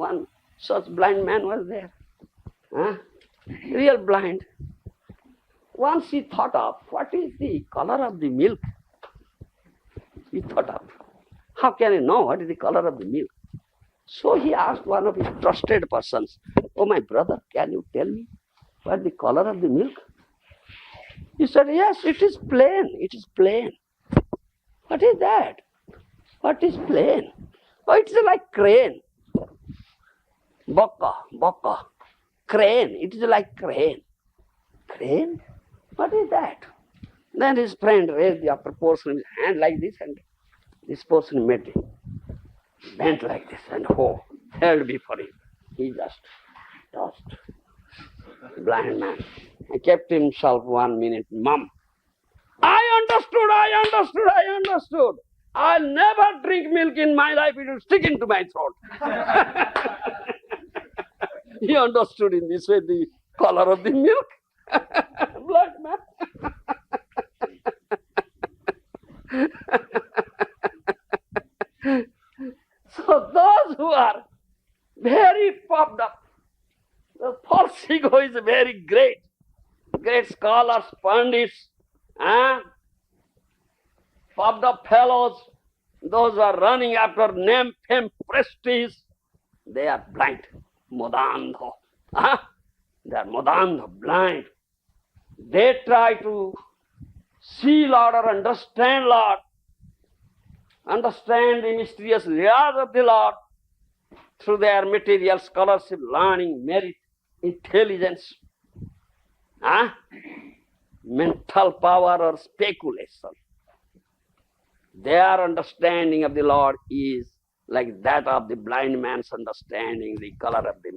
one such blind man was there. Real blind. Once he thought of what is the color of the milk. He thought of, how can I know what is the color of the milk? So he asked one of his trusted persons, oh my brother, can you tell me what is the color of the milk? He said, yes, it is plain, it is plain. What is that? What is plain? Oh, it is like crane. Baka. Crane, it is like crane. Crane? What is that? Then his friend raised the upper portion of his hand like this, and this portion made it bent like this, and held before him. He just tossed. Blind man. He kept himself 1 minute mum. I understood. I'll never drink milk in my life, it will stick into my throat. He understood in this way the color of the milk. Black man. So those who are very puffed up, the false ego is very great. Great scholars, pundits, puffed up fellows, those who are running after name, fame, prestige, they are blind. Modandho. They are modandho, blind. They try to see Lord or understand Lord, understand the mysterious layers of the Lord through their material scholarship, learning, merit, intelligence, mental power or speculation. Their understanding of the Lord is like that of the blind man's understanding the color of the